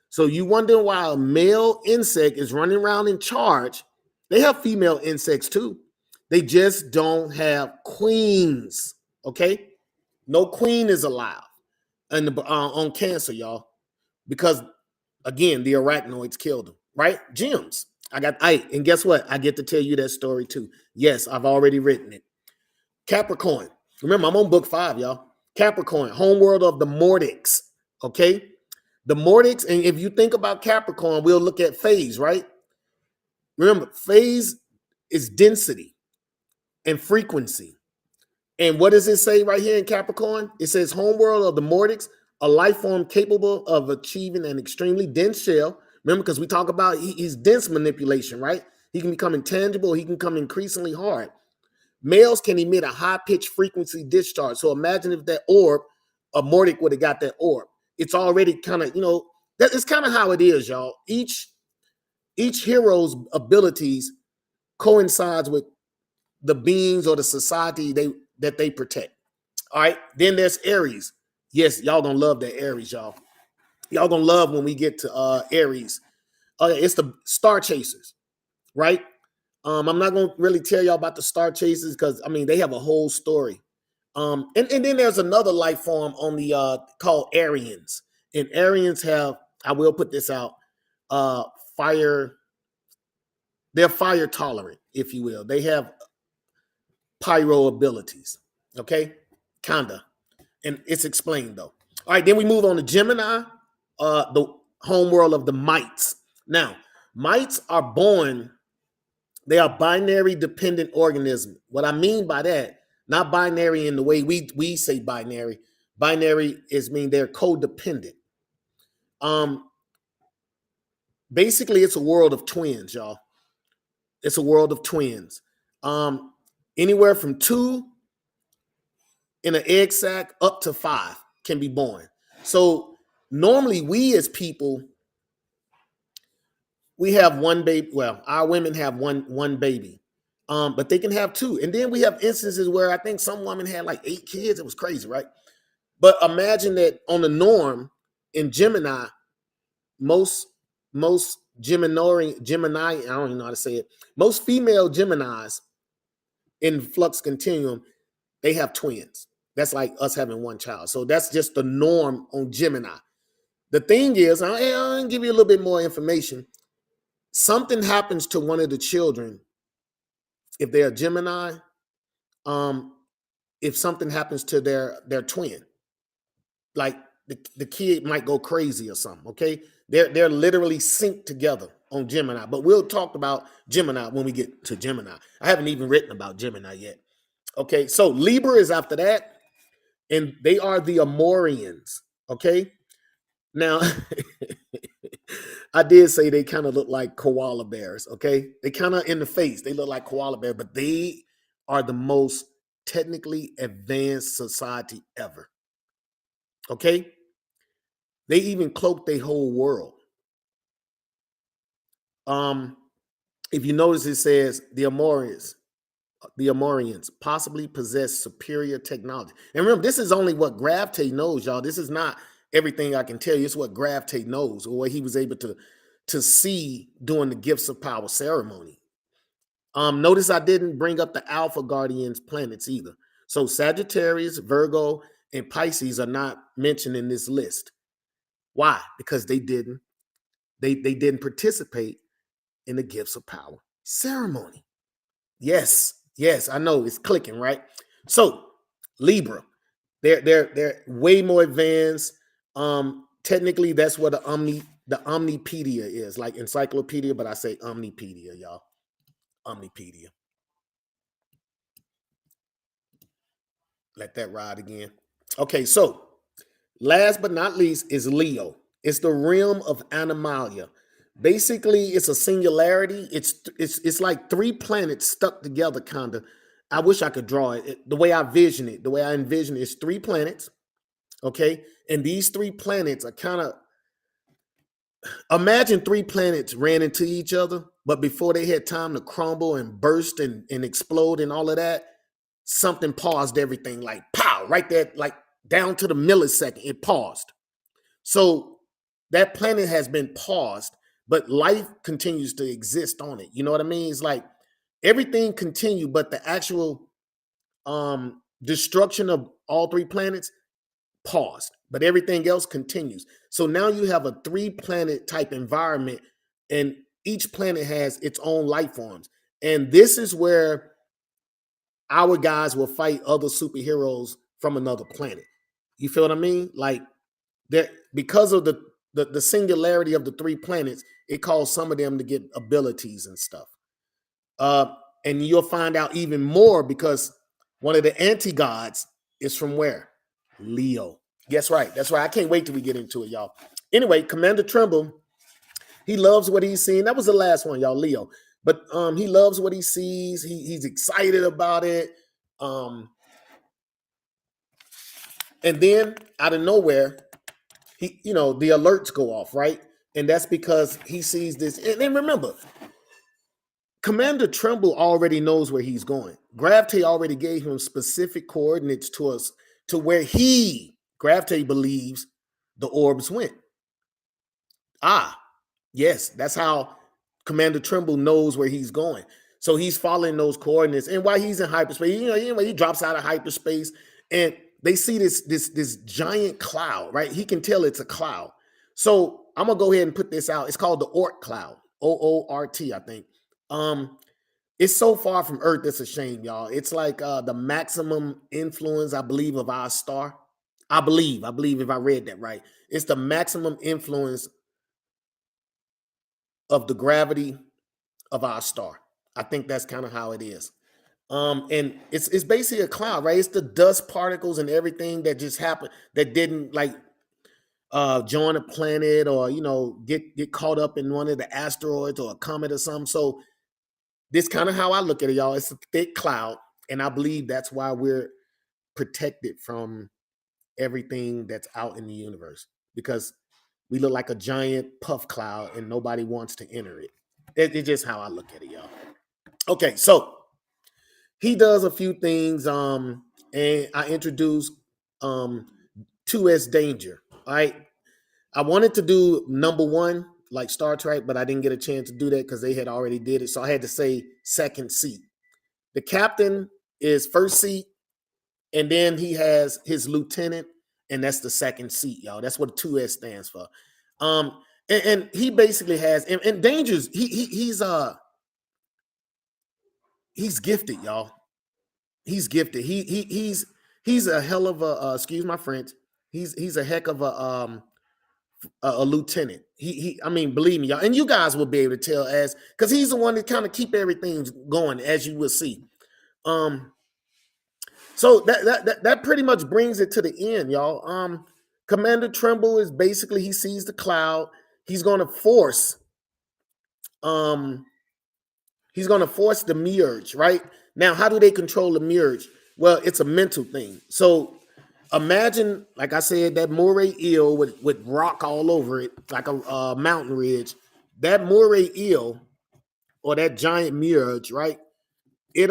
So you wonder why a male insect is running around in charge. They have female insects too. They just don't have queens. Okay, no queen is allowed on Cancer, y'all, because again the arachnoids killed them. Right, gems. And guess what? I get to tell you that story too. Yes, I've already written it. Capricorn. Remember, I'm on book 5, y'all. Capricorn, homeworld of the Mordics. Okay, the Mordics, and if you think about Capricorn, we'll look at phase, right? Remember, phase is density and frequency. And what does it say right here in Capricorn? It says homeworld of the Mordics, a life form capable of achieving an extremely dense shell. Remember, because we talk about he's dense manipulation, right? He can become intangible. He can become increasingly hard. Males can emit a high-pitched frequency discharge. So imagine if that orb, a Mordic would have got that orb. It's already kind of, that is kind of how it is, y'all. Each hero's abilities coincides with the beings or the society that they protect. All right. Then there's Aries. Yes, y'all gonna love that Aries, y'all. Y'all gonna love when we get to Aries. It's the Star Chasers, right? I'm not gonna really tell y'all about the Star Chasers because they have a whole story. And then there's another life form on the called Aryans. And Aryans have, I will put this out, fire. They're fire tolerant, if you will. They have pyro abilities. Okay, kinda. And it's explained though. All right, then we move on to Gemini, the homeworld of the mites. Now, mites are born, they are binary dependent organisms. What I mean by that, not binary in the way we say binary. Binary mean they're codependent. Basically, it's a world of twins, y'all. It's a world of twins. Anywhere from 2 in an egg sac up to 5 can be born. So normally we as people, we have one baby. Well, our women have one baby, but they can have 2. And then we have instances where I think some women had like 8 kids. It was crazy, right? But imagine that on the norm in Gemini, most Gemini, I don't even know how to say it. Most female Geminis in Flux Continuum, they have twins. That's like us having one child. So that's just the norm on Gemini. The thing is, I'll give you a little bit more information. Something happens to one of the children if they're a Gemini, if something happens to their twin, like the kid might go crazy or something, okay? They're literally synced together on Gemini, but we'll talk about Gemini when we get to Gemini. I haven't even written about Gemini yet. Okay, so Libra is after that, and they are the Amorians, okay? Now, I did say they kind of look like koala bears, okay? They kind of in the face, they look like koala bear, but they are the most technically advanced society ever, okay? They even cloak their whole world. If you notice, it says the Amorians possibly possess superior technology. And remember, this is only what Gravtate knows, y'all. This is not everything I can tell you. It's what Gravtate knows, or what he was able to see during the Gifts of Power ceremony. Notice I didn't bring up the Alpha Guardians planets either. So Sagittarius, Virgo, and Pisces are not mentioned in this list. Why? Because they didn't participate in the Gifts of Power ceremony. Yes, I know it's clicking, right? So Libra, they're way more advanced. Technically, that's what the Omnipedia is, like encyclopedia, but I say Omnipedia, y'all. Omnipedia. Let that ride again. Okay, so last but not least is Leo. It's the realm of Animalia. Basically, it's a singularity. It's like 3 planets stuck together, kind of. I wish I could draw it. The way I envision it is 3 planets, okay? And these 3 planets are kind of, imagine 3 planets ran into each other, but before they had time to crumble and burst and explode and all of that, something paused everything, like pow, right there, like down to the millisecond, it paused. So that planet has been paused, but life continues to exist on it. You know what I mean? It's like everything continued, but the actual destruction of all three planets paused, but everything else continues. So now you have a 3-planet type environment, and each planet has its own life forms. And this is where our guys will fight other superheroes from another planet. You feel what I mean? Like that, because of the singularity of the 3 planets, it caused some of them to get abilities and stuff. And you'll find out even more because one of the anti-gods is from where? Leo. That's right. That's right. I can't wait till we get into it, y'all. Anyway, Commander Trimble, he loves what he's seen. That was the last one, y'all, Leo. But he loves what he sees. He's excited about it. And then out of nowhere, the alerts go off, right? And that's because he sees this. And remember, Commander Trimble already knows where he's going. Gravity already gave him specific coordinates to us to where Gravity believes the orbs went. Yes, that's how Commander Trimble knows where he's going. So he's following those coordinates. And while he's in hyperspace, he drops out of hyperspace, and they see this giant cloud, right? He can tell it's a cloud. So I'm gonna go ahead and put this out. It's called the Oort cloud, OORT, I think. It's so far from Earth, it's a shame, y'all. It's like the maximum influence, I believe, of our star. I believe if I read that right. It's the maximum influence of the gravity of our star. I think that's kind of how it is. And it's basically a cloud, right? It's the dust particles and everything that just happened that didn't like join a planet or get caught up in one of the asteroids or a comet or something. So this kind of how I look at it, y'all. It's a thick cloud, and I believe that's why we're protected from everything that's out in the universe, because we look like a giant puff cloud and nobody wants to enter it. It's just how I look at it, y'all. Okay, so he does a few things, and I introduced 2S Danger. All right, I wanted to do number 1 like Star Trek, but I didn't get a chance to do that because they had already did it. So I had to say second seat. The captain is first seat, and then he has his lieutenant, and that's the second seat, y'all. That's what 2S stands for. And he basically has, and Danger's he's gifted, y'all. He's gifted. He's a hell of a excuse my French. He's a heck of a lieutenant. I mean, believe me, y'all, and you guys will be able to tell because he's the one that kind of keep everything going, as you will see. So that pretty much brings it to the end, y'all. Commander Trimble is basically, he sees the cloud. He's going to force the Mirage, right? Now, how do they control the Mirage? Well, it's a mental thing. So imagine, like I said, that Moray eel with rock all over it, like a mountain ridge. That Moray eel, or that giant Mirage, right? It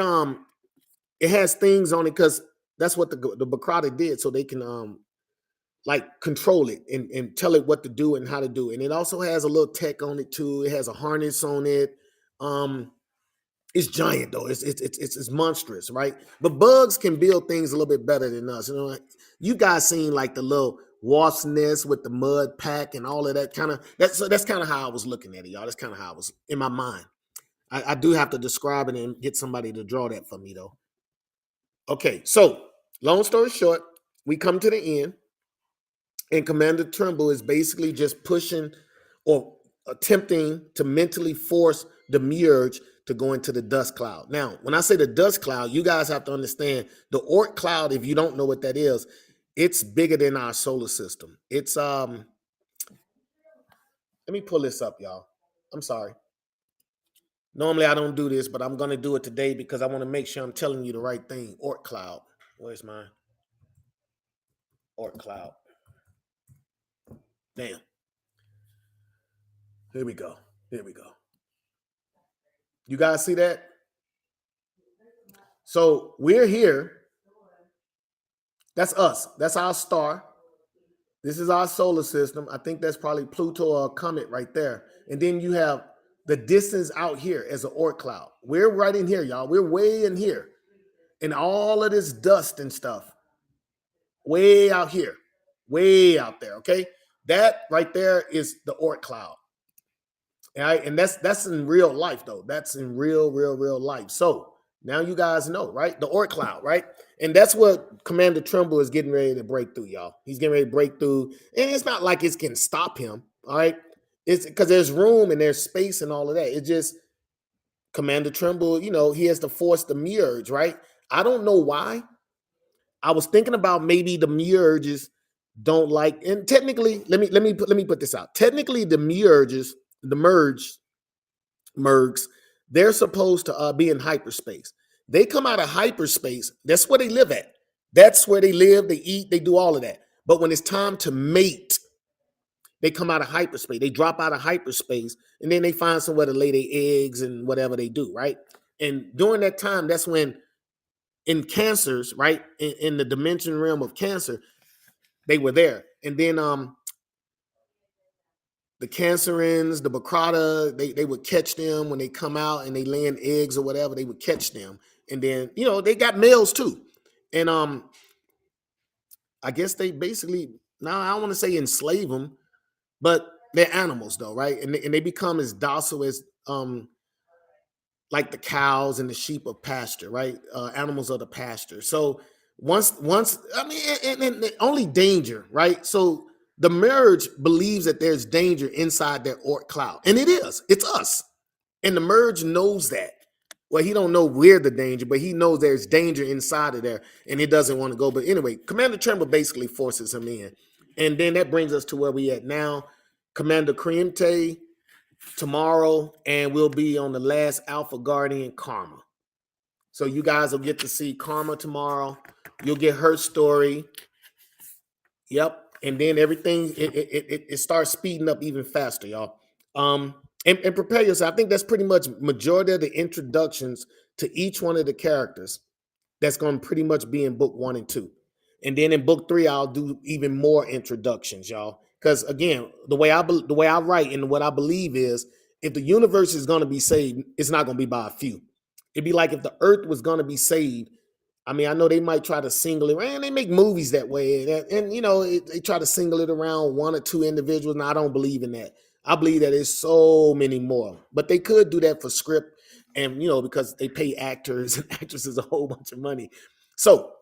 has things on it because that's what the Bakrata did, so they can like control it and tell it what to do and how to do it. And it also has a little tech on it too. It has a harness on it. It's giant though. It's monstrous, right? But bugs can build things a little bit better than us. You guys seen like the little wasp nest with the mud pack and all of that kind of. That's kind of how I was looking at it, y'all. That's kind of how I was in my mind. I do have to describe it and get somebody to draw that for me though. Okay, so long story short, we come to the end, and Commander Trimble is basically just pushing or attempting to mentally force the Mirage to go into the dust cloud. Now, when I say the dust cloud, you guys have to understand the Oort cloud. If you don't know what that is, it's bigger than our solar system. It's let me pull this up, y'all. I'm sorry. Normally I don't do this, but I'm gonna do it today because I want to make sure I'm telling you the right thing. Oort cloud. Where's my Oort cloud? Damn. Here we go. You guys see that? So we're here That's us. That's our star. This is our solar system. I think that's probably Pluto or a comet right there. And then you have the distance out here as an Oort cloud. We're right in here, y'all. We're way in here. And all of this dust and stuff, way out here, way out there. Okay. That right there is the Oort cloud. All right. And that's in real life, though. That's in real life. So now you guys know, right? The Oort cloud, right? And that's what Commander Trimble is getting ready to break through, y'all. He's getting ready to break through. And it's not like it can stop him. All right. It's because there's room and there's space and all of that. It's just Commander Trimble, he has to force the Mirage, right? I don't know why. I was thinking about maybe the Mirages don't like, and technically, let me put this out. Technically, the Mirages, the Mergs, they're supposed to be in hyperspace. They come out of hyperspace. That's where they live at. That's where they live, they eat, they do all of that. But when it's time to mate, they come out of hyperspace. They drop out of hyperspace, and then they find somewhere to lay their eggs and whatever they do, right? And during that time, that's when in cancers, right, in the dimension realm of cancer, they were there. And then the Cancerins, the Bacrata, they would catch them when they come out and they lay in eggs or whatever. They would catch them, and then they got males too. And I guess they basically, now I don't want to say enslave them, but they're animals though, right? And they become as docile as like the cows and the sheep of pasture, right? Animals of the pasture. So once I mean, and only danger, right? So the Merge believes that there's danger inside their Oort cloud, and it is. It's us, and the Merge knows that. Well, he don't know we're the danger, but he knows there's danger inside of there, and he doesn't want to go. But anyway, Commander Tremble basically forces him in, and then that brings us to where we at now. Commander Creamte tomorrow, and we'll be on the last Alpha Guardian, Karma. So you guys will get to see Karma tomorrow. You'll get her story. Yep. And then everything it starts speeding up even faster, y'all. And prepare yourself. I think that's pretty much majority of the introductions to each one of the characters. That's going to pretty much be in book 1 and 2. And then in book 3, I'll do even more introductions, y'all. Because again, the way I write and what I believe is, if the universe is going to be saved, it's not going to be by a few. It'd be like if the earth was going to be saved. I mean, I know they might try to single it, and they make movies that way, and they try to single it around 1 or 2 individuals. And I don't believe in that. I believe that there's so many more, but they could do that for script, and because they pay actors and actresses a whole bunch of money. So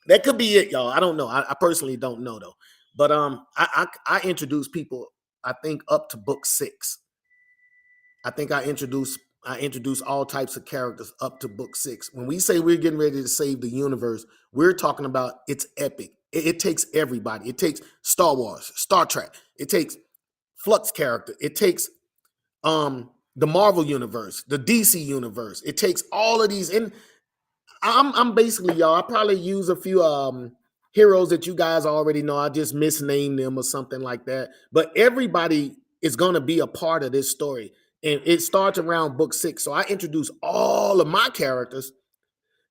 that could be it, y'all. I don't know. I personally don't know though. But I introduce people, I think, up to book 6. I think I introduce all types of characters up to book 6. When we say we're getting ready to save the universe, we're talking about it's epic. It takes everybody. It takes Star Wars, Star Trek. It takes Flux character. It takes the Marvel universe, the DC universe. It takes all of these. And I'm basically, y'all, I probably use a few heroes that you guys already know. I just misnamed them or something like that. But everybody is going to be a part of this story. And it starts around book 6. So I introduce all of my characters.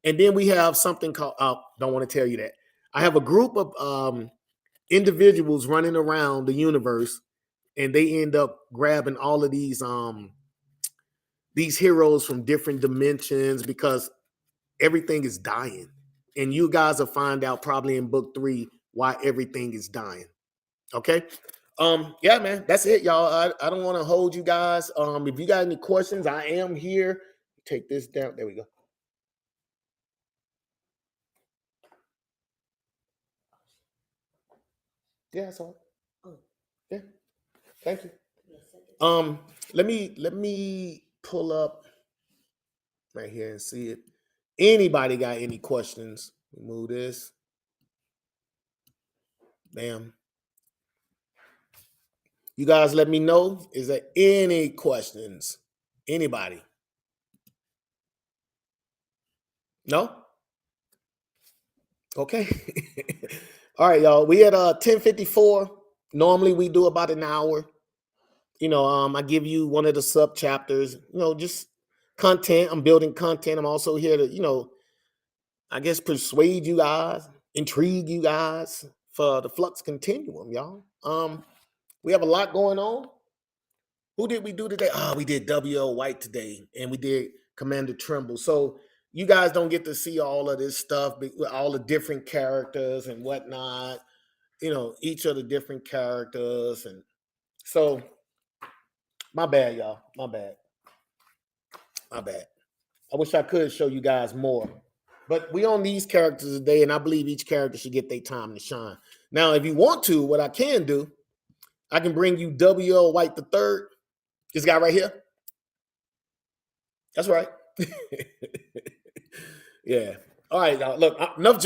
And then we have something called, don't want to tell you that. I have a group of individuals running around the universe, and they end up grabbing all of these heroes from different dimensions because everything is dying. And you guys will find out probably in book 3 why everything is dying. Okay? Yeah, man, that's it, y'all. I don't want to hold you guys. If you got any questions, I am here. Take this down. There we go. Yeah, that's all. Oh, yeah. Thank you. Let me pull up right here and see it. Anybody got any questions? Move this. Bam. You guys let me know. Is there any questions? Anybody? No? Okay. All right, y'all. We at 10:54. Normally we do about an hour. I give you one of the sub chapters, just content. I'm building content. I'm also here to, I guess persuade you guys. intrigue you guys for the Flux Continuum, y'all. We have a lot going on. Who did we do today? Oh, we did W.L. White today, and we did Commander Trimble. So you guys don't get to see all of this stuff, all the different characters and whatnot. Each of the different characters, and so my bad, y'all. My bad. I wish I could show you guys more, but we on these characters today, and I believe each character should get their time to shine. Now, if you want to, what I can do, I can bring you W.L. White III. This guy right here. That's right. Yeah. All right, y'all. Look, enough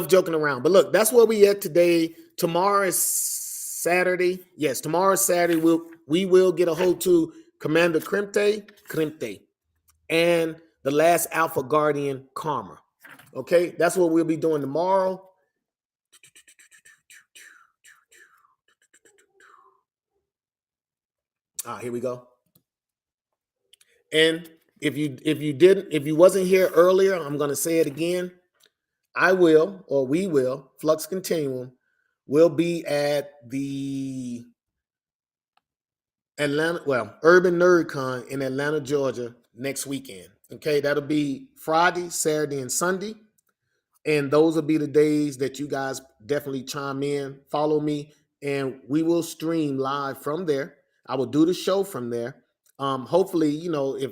joking around. But look, that's where we at today. Tomorrow is Saturday. Yes, tomorrow is Saturday. We will get a hold to Commander Kremte, and the last Alpha Guardian, Karma. Okay, that's what we'll be doing tomorrow. Here we go. And if you wasn't here earlier, I'm going to say it again. We will, Flux Continuum will be at the Urban NerdCon in Atlanta, Georgia next weekend. Okay, that'll be Friday, Saturday, and Sunday. And those will be the days that you guys definitely chime in, follow me, and we will stream live from there. I will do the show from there. Hopefully, if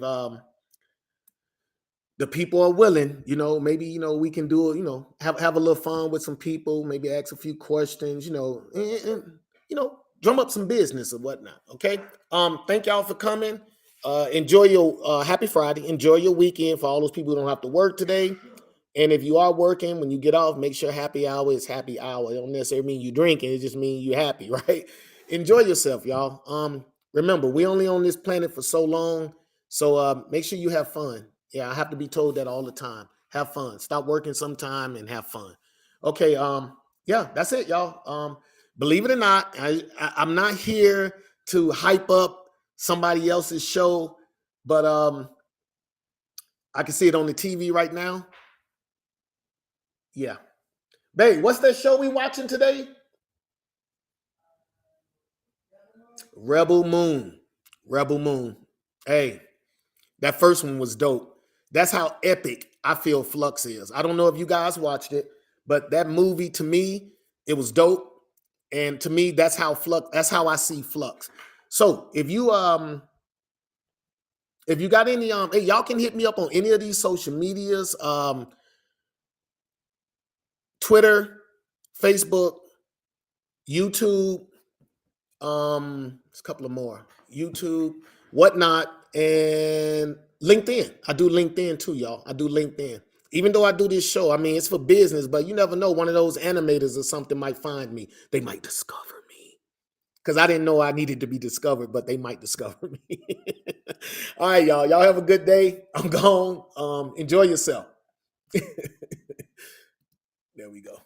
the people are willing, maybe, we can do, have a little fun with some people, maybe ask a few questions, and drum up some business or whatnot. Okay. Thank y'all for coming. Enjoy your happy Friday. Enjoy your weekend for all those people who don't have to work today. And if you are working, when you get off, make sure happy hour is happy hour. It don't necessarily mean you drinking. It just means you happy, right? Enjoy yourself, y'all. Remember, we only on this planet for so long. So make sure you have fun. Yeah, I have to be told that all the time. Have fun. Stop working sometime and have fun. Okay. Yeah, that's it, y'all. Believe it or not, I'm not here to hype up somebody else's show, but I can see it on the TV right now. Yeah. Babe, what's that show we watching today? Rebel Moon. Hey, that first one was dope. That's how epic I feel Flux is. I don't know if you guys watched it, but that movie, to me, it was dope. And to me, that's how I see Flux. So if you got any hey, y'all can hit me up on any of these social medias. Twitter, Facebook, YouTube, there's a couple of more. YouTube, whatnot, and LinkedIn. I do LinkedIn too, y'all. I do LinkedIn. Even though I do this show, I mean, it's for business, but you never know. One of those animators or something might find me. They might discover me. Because I didn't know I needed to be discovered, but they might discover me. All right, y'all. Y'all have a good day. I'm gone. Enjoy yourself. There we go.